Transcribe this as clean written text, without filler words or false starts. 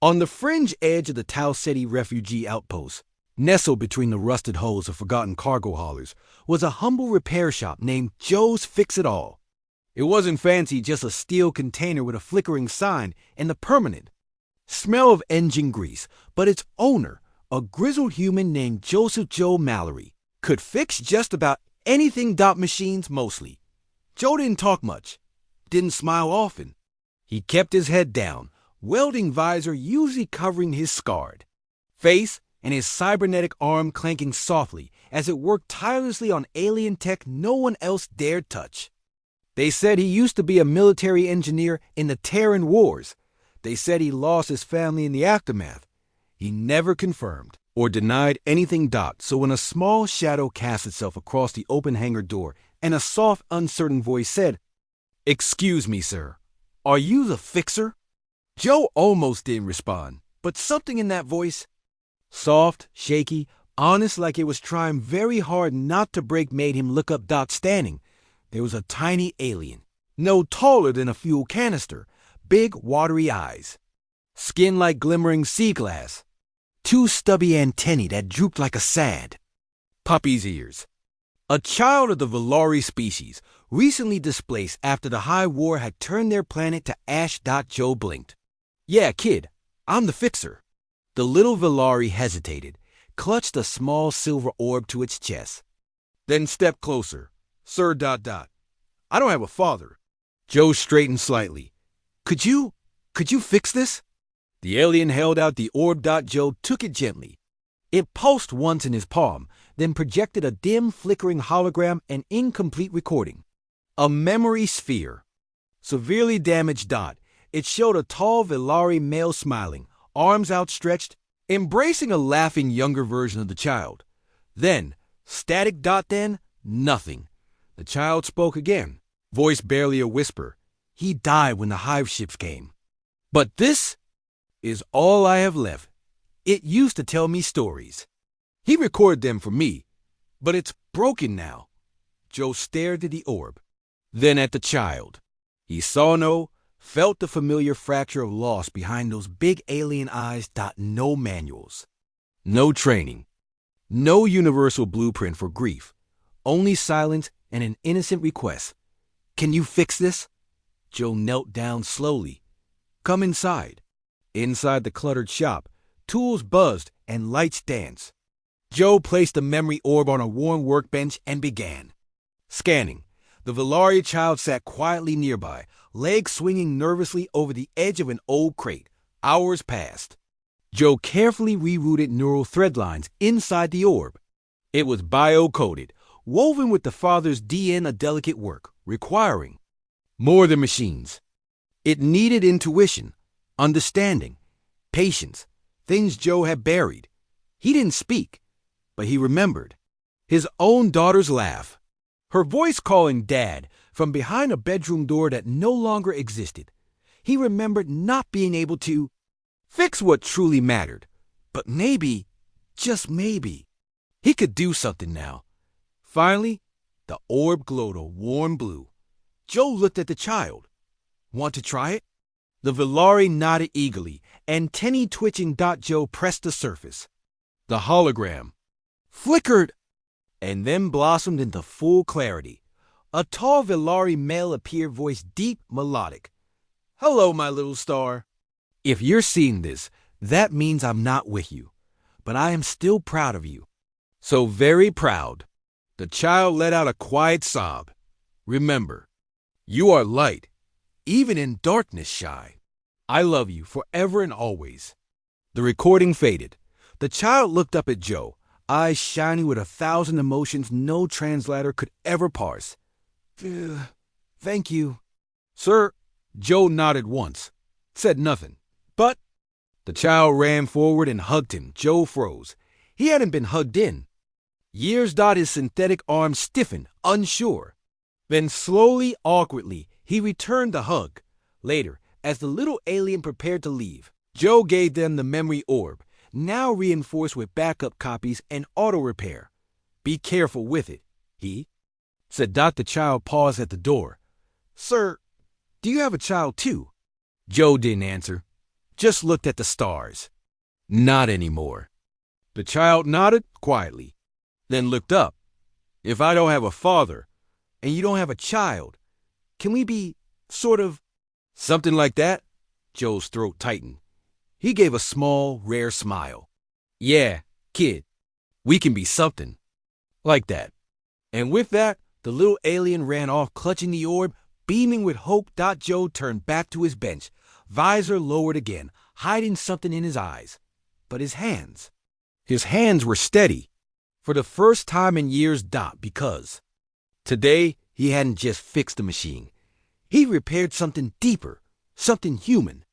On the fringe edge of the Tau Ceti refugee outpost, nestled between the rusted hulls of forgotten cargo haulers, was a humble repair shop named Joe's Fix-It-All. It wasn't fancy, just a steel container with a flickering sign and the permanent smell of engine grease, but its owner, a grizzled human named Joseph Joe Mallory, could fix just about anything. Machines mostly. Joe didn't talk much, didn't smile often. He kept his head down, welding visor usually covering his scarred face and his cybernetic arm clanking softly as it worked tirelessly on alien tech no one else dared touch. They said he used to be a military engineer in the Terran Wars. They said he lost his family in the aftermath. He never confirmed or denied anything. So when a small shadow cast itself across the open hangar door and a soft, uncertain voice said, "Excuse me, sir, are you the fixer?" Joe almost didn't respond, but something in that voice, soft, shaky, honest like it was trying very hard not to break, made him look up. Standing, there was a tiny alien, no taller than a fuel canister, big watery eyes, skin like glimmering sea glass, two stubby antennae that drooped like a sad puppy's ears. A child of the Valari species, recently displaced after the High War had turned their planet to ash. Joe blinked. "Yeah, kid, I'm the fixer." The little Valari hesitated, clutched a small silver orb to its chest. Then stepped closer. "Sir, I don't have a father." Joe straightened slightly. Could you fix this?" The alien held out the orb. Joe took it gently. It pulsed once in his palm, then projected a dim, flickering hologram and incomplete recording. A memory sphere. Severely damaged. It showed a tall Valari male smiling, arms outstretched, embracing a laughing younger version of the child. Then, static. Then, nothing. The child spoke again, voice barely a whisper. "He died when the hive ships came. But this is all I have left. It used to tell me stories. He recorded them for me, but it's broken now." Joe stared at the orb, then at the child. He saw no, felt the familiar fracture of loss behind those big alien eyes. No manuals, no training, no universal blueprint for grief, only silence and an innocent request. "Can you fix this?" Joe knelt down slowly. "Come inside." Inside the cluttered shop, tools buzzed and lights danced. Joe placed the memory orb on a worn workbench and began scanning. The Valari child sat quietly nearby, legs swinging nervously over the edge of an old crate. Hours passed. Joe carefully rerouted neural thread lines inside the orb. It was bio-coded, woven with the father's DNA, a delicate work, requiring more than machines. It needed intuition, understanding, patience, things Joe had buried. He didn't speak, but he remembered. His own daughter's laugh, her voice calling Dad from behind a bedroom door that no longer existed. He remembered not being able to fix what truly mattered, but maybe, just maybe, he could do something now. Finally, the orb glowed a warm blue. Joe looked at the child. "Want to try it?" The Valari nodded eagerly, antennae twitching. Joe pressed the surface. The hologram flickered and then blossomed into full clarity. A tall Valari male appeared, voice deep, melodic. "Hello, my little star. If you're seeing this, that means I'm not with you, but I am still proud of you. So very proud." The child let out a quiet sob. "Remember, you are light, even in darkness, Shy. I love you forever and always." The recording faded. The child looked up at Joe, eyes shining with 1,000 emotions no translator could ever parse. "Thank you." "Sir," Joe nodded once, said nothing. "But—" The child ran forward and hugged him. Joe froze. He hadn't been hugged in years. His synthetic arm stiffened, unsure. Then slowly, awkwardly, he returned the hug. Later, as the little alien prepared to leave, Joe gave them the memory orb, now reinforced with backup copies and auto repair. "Be careful with it," he said. The child paused at the door. "Sir, do you have a child too?" Joe didn't answer. just looked at the stars. Not anymore. The child nodded quietly, then looked up. If I don't have a father, and you don't have a child, can we be sort of something like that? Joe's throat tightened. He gave a small, rare smile. Yeah, kid, we can be something like that. And with that, the little alien ran off clutching the orb, beaming with hope. Joe turned back to his bench, visor lowered again, hiding something in his eyes. But his hands were steady. For the first time in years. Because today he hadn't just fixed the machine. He repaired something deeper, something human.